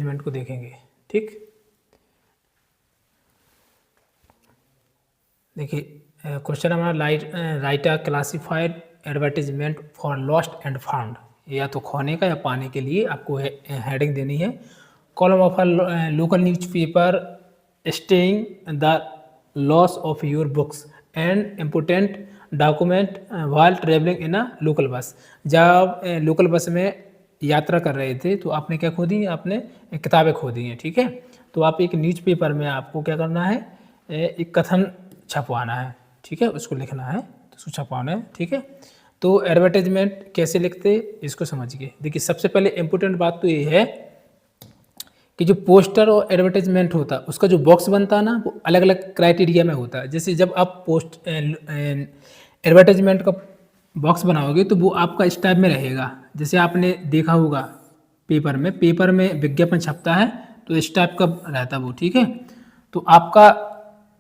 Advertisement को देखेंगे। ठीक, देखिए क्वेश्चन हमारा right a classified advertisement for lost and found, या तो खोने का या पाने के लिए आपको हेडिंग देनी है। Column of a local newspaper staying the loss of your books and important document while travelling in a local bus. जब लोकल बस में यात्रा कर रहे थे तो आपने क्या खो दी, आपने किताबें खो दी हैं। ठीक है, तो आप एक न्यूज़पेपर में आपको क्या करना है, एक कथन छपवाना है। ठीक है, उसको लिखना है तो उसको छपवाना है। ठीक है, तो एडवर्टाइजमेंट कैसे लिखते इसको समझिए। देखिए सबसे पहले इम्पोर्टेंट बात तो ये है कि जो पोस्टर और एडवर्टाइजमेंट होता है उसका जो बॉक्स बनता है ना, वो अलग अलग क्राइटेरिया में होता है। जैसे जब आप एडवर्टाइजमेंट का बॉक्स बनाओगे तो वो आपका इस टाइप में रहेगा। जैसे आपने देखा होगा पेपर में विज्ञापन छपता है तो इस टाइप का रहता है वो। ठीक है, तो आपका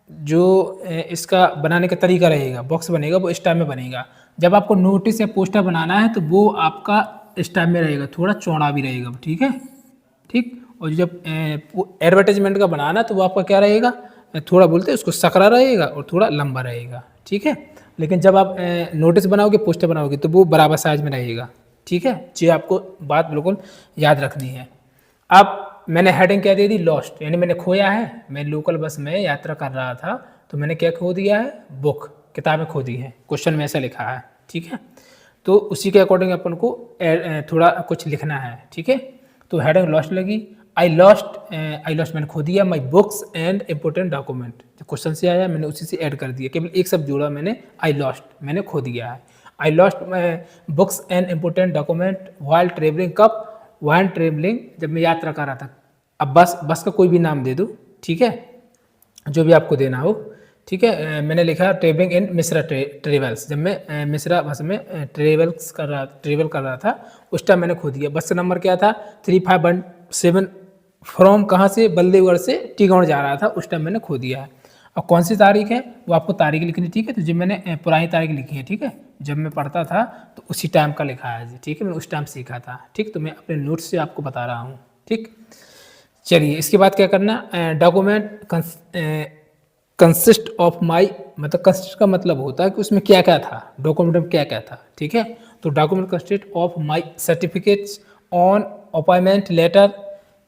जो इसका बनाने का तरीका रहेगा, बॉक्स बनेगा वो इस टाइप में बनेगा। जब आपको नोटिस या पोस्टर बनाना है तो वो आपका इस टाइप में रहेगा, थोड़ा चौड़ा भी रहेगा। ठीक है, ठीक, और जब एडवर्टाइजमेंट का बनाना तो वो आपका क्या रहेगा, थोड़ा बोलते हैं उसको सकरा रहेगा और थोड़ा लंबा रहेगा। ठीक है, लेकिन जब आप नोटिस बनाओगे, पोस्टर बनाओगे तो वो बराबर साइज में रहेगा। ठीक है, ये आपको बात बिल्कुल याद रखनी है। अब मैंने हेडिंग क्या दे दी, लॉस्ट, यानी मैंने खोया है। मैं लोकल बस में यात्रा कर रहा था तो मैंने क्या खो दिया है, बुक, किताबें खो दी हैं। क्वेश्चन में ऐसा लिखा है। ठीक है, तो उसी के अकॉर्डिंग अपन को थोड़ा कुछ लिखना है। ठीक है, तो हेडिंग लॉस्ट लगी। आई लॉस्ट मैंने खो दिया my books and important document, जो क्वेश्चन से आया मैंने उसी से ऐड कर दिया, केवल एक शब्द जोड़ा मैंने, आई लॉस्ट, मैंने खो दिया है। I lost books and important document while travelling, कब, व्हाइल ट्रेवलिंग, जब मैं यात्रा कर रहा था। अब बस का कोई भी नाम दे दो। ठीक है, जो भी आपको देना हो। ठीक है, मैंने लिखा ट्रेवलिंग इन मिश्रा ट्रेवल्स, जब मैं मिश्रा बस में ट्रेवल कर रहा था उस टाइम मैंने खो दिया। बस का नंबर क्या था, 3517, फ्रॉम कहाँ से, बल्देवगढ़ से टीगौड़ जा रहा था, उस टाइम मैंने खो दिया है। और कौन सी तारीख है वो आपको तारीख लिखनी। ठीक है, तो जब मैंने पुरानी तारीख लिखी है। ठीक है, जब मैं पढ़ता था तो उसी टाइम का लिखा है जी। ठीक है, मैंने उस टाइम सीखा था। ठीक, तो मैं अपने नोट्स से आपको बता रहा हूँ। ठीक, चलिए इसके बाद क्या करना, डॉक्यूमेंट कंसिस्ट ऑफ माई, मतलब कंसिस्ट का मतलब होता है कि उसमें क्या क्या था, डॉक्यूमेंट में क्या क्या था। ठीक है, तो document consist of my certificates on appointment letter.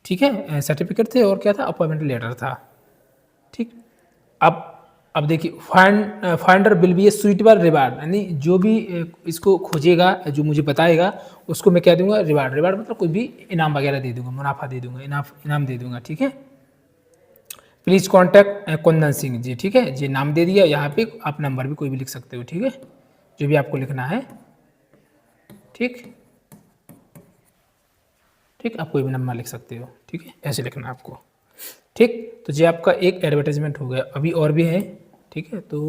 ठीक है, सर्टिफिकेट थे और क्या था, अपॉइंटमेंट लेटर था। ठीक, अब देखिए finder will be A suitable reward, यानी जो भी इसको खोजेगा, जो मुझे बताएगा उसको मैं क्या दूंगा, रिवार्ड मतलब कोई भी इनाम वगैरह दे दूंगा, मुनाफा दे दूंगा, इनाम दे दूंगा। ठीक है, प्लीज़ कॉन्टैक्ट कुंदन सिंह जी। ठीक है, जी नाम दे दिया, यहाँ पे आप नंबर भी कोई भी लिख सकते हो। ठीक है, जो भी आपको लिखना है। ठीक, ठीक, आप कोई भी नंबर लिख सकते हो। ठीक है, ऐसे लिखना है आपको। ठीक, तो ये आपका एक एडवर्टाइजमेंट हो गया। अभी और भी है। ठीक है, तो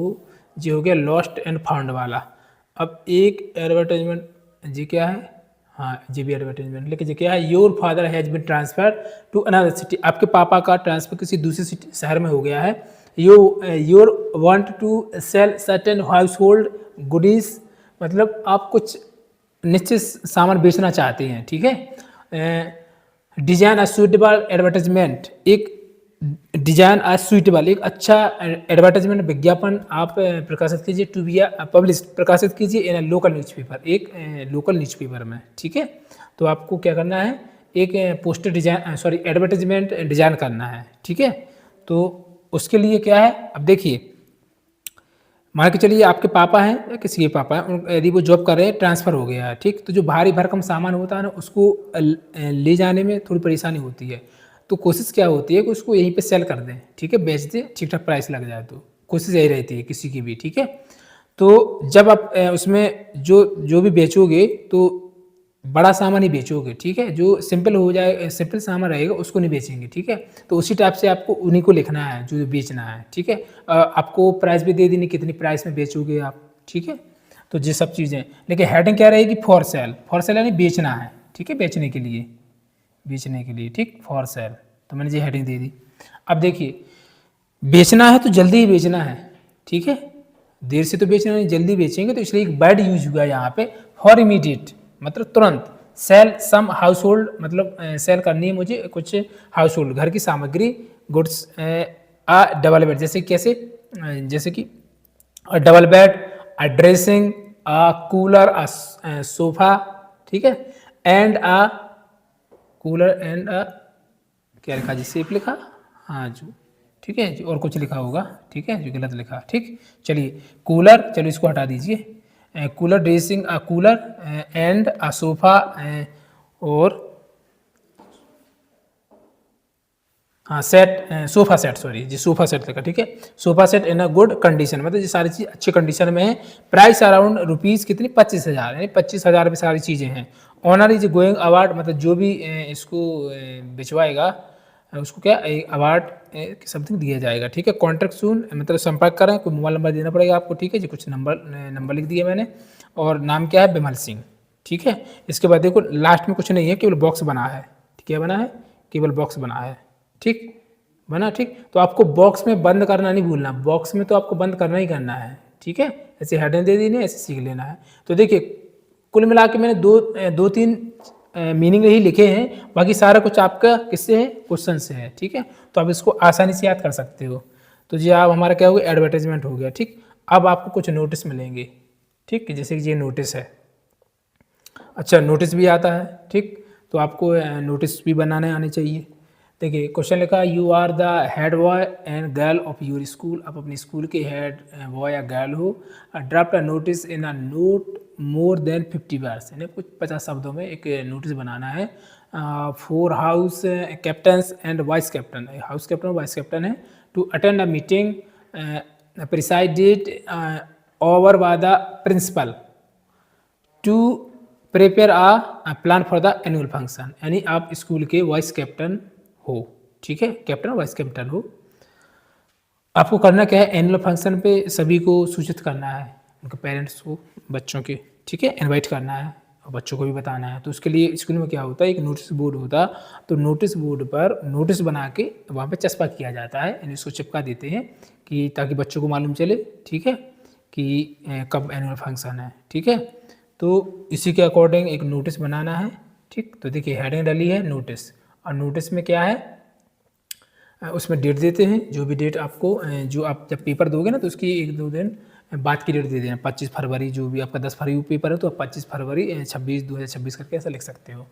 ये हो गया लॉस्ट एंड फाउंड वाला। अब एक एडवर्टाइजमेंट जी क्या है, हाँ जी भी एडवर्टाइजमेंट, लेकिन ये क्या है, your father has been transfer to another city, आपके पापा का ट्रांसफर किसी दूसरे सिटी शहर में हो गया है। Your want to sell certain household goodies, मतलब आप कुछ निश्चित सामान बेचना चाहते हैं। ठीक है, डिजाइन अ सुइटेबल एडवर्टाइजमेंट, एक डिजाइन अ सुइटेबल, एक अच्छा एडवर्टाइजमेंट विज्ञापन आप प्रकाशित कीजिए, टू बी पब्लिश, प्रकाशित कीजिए इन लोकल न्यूज़पेपर, एक लोकल न्यूज़पेपर में। ठीक है, तो आपको क्या करना है, एक poster design, sorry advertisement design करना है। ठीक है, तो उसके लिए क्या है, अब देखिए मान के चलिए आपके पापा हैं या किसी के पापा हैं, यदि वो जॉब कर रहे हैं, ट्रांसफ़र हो गया है। ठीक, तो जो भारी भरकम सामान होता है ना, उसको ले जाने में थोड़ी परेशानी होती है। तो कोशिश क्या होती है कि उसको यहीं पे सेल कर दें। ठीक है, बेच दें, ठीक ठाक प्राइस लग जाए, तो कोशिश यही रहती है किसी की भी। ठीक है, तो जब आप उसमें जो भी बेचोगे तो बड़ा सामान ही बेचोगे। ठीक है, जो सिंपल हो जाए, सिंपल सामान रहेगा उसको नहीं बेचेंगे। ठीक है, तो उसी टाइप से आपको उन्हीं को लिखना है जो बेचना है। ठीक है, आपको प्राइस भी दे देनी, कितनी प्राइस में बेचोगे आप। ठीक है, तो ये सब चीज़ें, लेकिन हेडिंग क्या रहेगी, फॉर सेल यानी बेचना है। ठीक है, बेचने के लिए, ठीक, फॉर सेल, तो मैंने ये हेडिंग दे दी। अब देखिए बेचना है तो जल्दी ही बेचना है। ठीक है, देर से तो बेचना नहीं, जल्दी बेचेंगे, तो इसलिए एक वर्ड यूज हुआ यहाँ पे, फॉर इमीडिएट, मतलब तुरंत। सेल सम हाउस होल्ड, मतलब सेल करनी है मुझे कुछ हाउस होल्ड घर की सामग्री, गुड्स अ डबल बेड, जैसे कैसे, जैसे कि double bed, a dressing, a cooler, a sofa, ठीक है, एंड अ कूलर एंड अ, क्या लिखा जी, सेफ लिखा, हाँ जी, ठीक है जी, और कुछ लिखा होगा, ठीक है जो गलत लिखा, ठीक, चलिए कूलर, चलो इसको हटा दीजिए, cooler, dressing a cooler and a sofa, और हाँ सेट, सोफा सेट, सॉरी जी, सोफा सेट लिखा, ठीक है, sofa set in a good condition, मतलब ये सारी चीज़ अच्छी कंडीशन में है। प्राइस अराउंड रुपीज़ कितनी, 25,000, यानी 25,000 में सारी चीज़ें हैं। ऑनर इज गोइंग अवार्ड, मतलब जो भी इसको भिजवाएगा उसको क्या अवार्ड समथिंग दिया जाएगा, ठीक है। कॉन्टैक्ट सून, मतलब संपर्क करें, कोई मोबाइल नंबर देना पड़ेगा आपको, ठीक है जी, कुछ नंबर लिख दिया मैंने, और नाम क्या है, बिमल सिंह, ठीक है। इसके बाद देखो लास्ट में कुछ नहीं है, केवल बॉक्स बना है, क्या बना है, केवल बॉक्स बना है, ठीक बना, ठीक। तो आपको बॉक्स में बंद करना नहीं भूलना, बॉक्स में तो आपको बंद करना ही करना है, ठीक है, ऐसे हेडिंग दे देनी है, ऐसे सीख लेना है। तो देखिए कुल मिला के मैंने दो तीन मीनिंग ही लिखे हैं, बाकी सारा कुछ आपका किससे है, क्वेश्चन से है, ठीक है। तो आप इसको आसानी से याद कर सकते हो। तो जी आप हमारा क्या हो गया, एडवर्टाइजमेंट हो गया, ठीक। अब आपको कुछ नोटिस मिलेंगे, ठीक, जैसे कि ये नोटिस है, अच्छा नोटिस भी आता है, ठीक। तो आपको नोटिस भी बनाने आने चाहिए। देखिए क्वेश्चन लिखा, you are the head boy and girl of your school, आप अपने स्कूल के हेड बॉय या गर्ल हो। Draft a notice in a not more than 50 words, यानी कुछ 50 शब्दों में एक नोटिस बनाना है। For house captains and vice captain, house captain और वाइस कैप्टन है, to attend a meeting presided over by the principal, to prepare a plan for the annual function, यानी आप स्कूल के वाइस कैप्टन हो, ठीक है, कैप्टन वाइस कैप्टन हो। आपको करना क्या है, एनुअल फंक्शन पे सभी को सूचित करना है, उनके पेरेंट्स को, बच्चों के, ठीक है, इनवाइट करना है और बच्चों को भी बताना है। तो उसके लिए स्कूल में क्या होता है, एक नोटिस बोर्ड होता, तो नोटिस बोर्ड पर नोटिस बना के वहाँ पे चस्पा किया जाता है, यानी उसको चिपका देते हैं कि ताकि बच्चों को मालूम चले, ठीक है, कि कब एनुअल फंक्शन है, ठीक है। तो इसी के अकॉर्डिंग एक नोटिस बनाना है, ठीक। तो देखिए हेडिंग डली है नोटिस, और नोटिस में क्या है, उसमें डेट देते हैं, जो भी डेट आपको जो आप जब पेपर दोगे ना तो उसकी 1-2 दिन बाद की डेट दे देना, 25 फरवरी, जो भी आपका 10 फरवरी पेपर है तो आप 25 फरवरी 2026 करके ऐसा लिख सकते हो।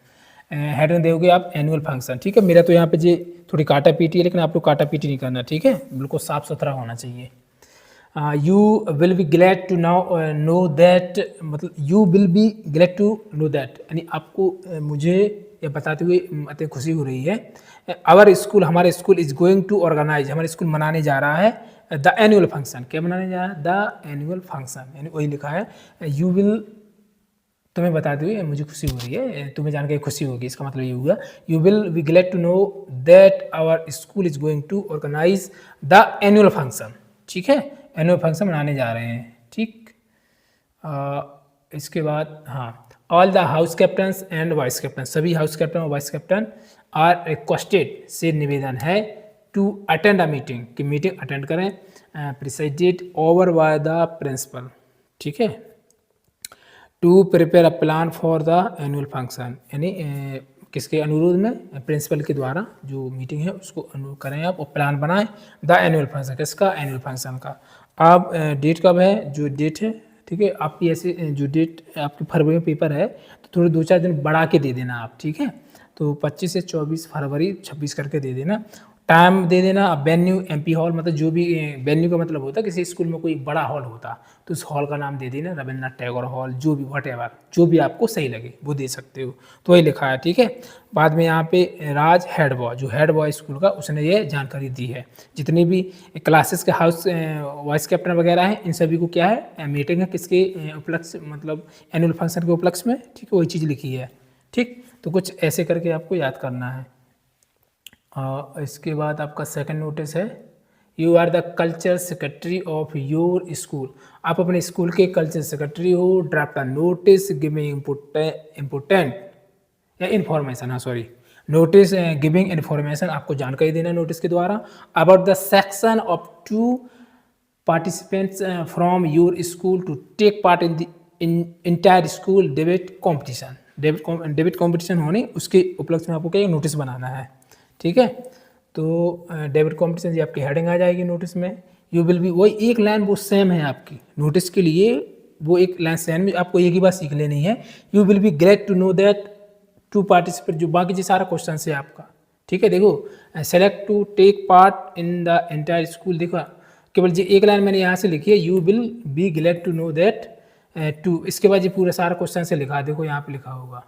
हेडिंग दोगे आप एनुअल फंक्शन, ठीक है। मेरा तो यहाँ पे जे थोड़ी काटा पीटी है, लेकिन आप लोग काटा पीटी नहीं करना, ठीक है, बिल्कुल साफ सुथरा होना चाहिए। You will be glad to now know that, मतलब you will be glad to know that, यानी आपको मुझे ये बताते हुए अत्यंत खुशी हो रही है, आवर स्कूल, हमारे school is going to organise, हमारे स्कूल मनाने जा रहा है द एनुअल फंक्शन, क्या मनाने जा रहा है, द एनुअल फंक्शन, यानी वही लिखा है। यू विल, तुम्हें बताते हुए मुझे खुशी हो रही है, तुम्हें जान के खुशी होगी, इसका मतलब ये हुआ, you will be glad to know that our school is going to organise the annual function, ठीक है, एनुअल फंक्शन मनाने जा रहे हैं, ठीक। इसके बाद हाँ, all the house captains and vice captain, सभी हाउस कैप्टन और वाइस कैप्टन आर रिक्वेस्टेड, से निवेदन है, टू अटेंड अ मीटिंग, कि मीटिंग अटेंड करें, presided over by the principal, ठीक है, to prepare a plan for the annual function, यानी किसके अनुरोध में, प्रिंसिपल के द्वारा जो मीटिंग है उसको करें आप और प्लान बनाएं द एनुअल फंक्शन, किसका, एनुअल फंक्शन का। अब डेट कब है, जो डेट है, ठीक है, आपकी ऐसे जो डेट आपके फरवरी में पेपर है तो थोड़े 2-4 दिन बढ़ा के दे देना आप, ठीक है। तो 25 से 24 फरवरी 26 करके दे देना, टाइम दे देना। वेन्यू एमपी हॉल, मतलब जो भी वेन्यू का मतलब होता है किसी स्कूल में कोई बड़ा हॉल होता तो उस हॉल का नाम दे देना, रविन्द्रनाथ टैगोर हॉल, जो भी वट जो भी आपको सही लगे वो दे सकते हो, तो वही लिखा है, ठीक है। बाद में यहाँ पे राज हेड बॉय, जो हेड बॉय स्कूल का, उसने ये जानकारी दी है, जितनी भी क्लासेस के हाउस वाइस कैप्टन वगैरह हैं इन सभी को क्या है, मीटिंग है किसके उपलक्ष्य, मतलब एनुअल फंक्शन के उपलक्ष्य में, ठीक है, वही चीज़ लिखी है, ठीक। तो कुछ ऐसे करके आपको याद करना है। इसके बाद आपका सेकंड नोटिस है, you are the culture secretary of your school, आप अपने स्कूल के कल्चर सेक्रेटरी हो। Draft a notice giving important या इन्फॉर्मेशन, हाँ सॉरी, नोटिस गिविंग इन्फॉर्मेशन, आपको जानकारी देना नोटिस के द्वारा, about the section of 2 participants from your school to take part in the entire school debate competition, debate competition होने उसके उपलक्ष्य में आपको क्या नोटिस बनाना है, ठीक है। तो डेबिट कंपटीशन ये आपकी हेडिंग आ जाएगी नोटिस में। यू विल बी, वही एक लाइन वो सेम है आपकी नोटिस के लिए, वो एक लाइन सेम में आपको एक ही बात सीख लेनी है। You will be great to know that to participate, जो बाकी जो सारा क्वेश्चन है आपका, ठीक है। देखो select to take part in the entire school, देखो केवल जो एक लाइन मैंने यहाँ से लिखी है, you will be glad to know that to, इसके बाद ये पूरा सारा क्वेश्चन से लिखा, देखो यहाँ पे लिखा होगा।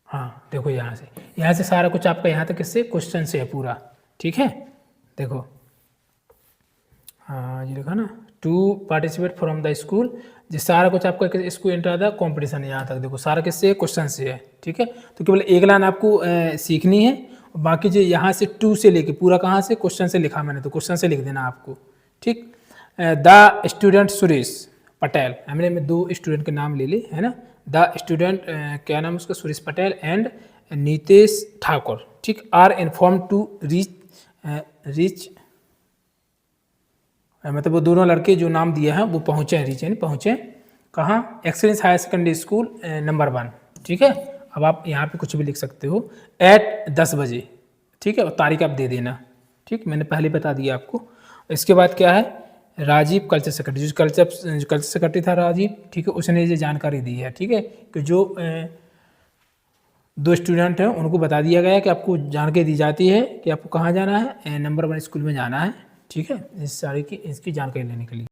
हाँ देखो यहाँ से सारा कुछ आपका यहाँ तक किससे क्वेश्चन से है पूरा, ठीक है। देखो हाँ ये लिखा ना, to participate from the school, जो सारा कुछ आपका स्कूल एंटर द कॉम्पिटिशन, यहाँ तक देखो सारा किससे क्वेश्चन से है, ठीक है। तो केवल एक लाइन आपको सीखनी है, और बाकी जो यहाँ से टू से लेके पूरा कहाँ से क्वेश्चन से लिखा मैंने, तो क्वेश्चन से लिख देना आपको, ठीक। द स्टूडेंट सुरेश पटेल, हमने में 2 स्टूडेंट के नाम ले ली है ना। द स्टूडेंट क्या नाम उसका, सुरेश पटेल एंड नीतेश ठाकुर, ठीक, आर इन्फॉर्म टू रीच मतलब वो दोनों लड़के जो नाम दिए हैं वो पहुँचे हैं, रीच यानी पहुँचे कहाँ, excellence higher secondary school number 1, ठीक है। अब आप यहाँ पे कुछ भी लिख सकते हो, एट 10 बजे, ठीक है, और तारीख आप दे देना, ठीक, मैंने पहले बता दिया आपको। इसके बाद क्या है, राजीव कल्चर सेक्रेटरी, जो कल्चर सेक्रेटरी था राजीव, ठीक है, उसने ये जानकारी दी है, ठीक है, कि जो 2 स्टूडेंट हैं उनको बता दिया गया है कि आपको जानकारी दी जाती है कि आपको कहाँ जाना है, नंबर 1 स्कूल में जाना है, ठीक है, इस सारी की इसकी जानकारी लेने के लिए।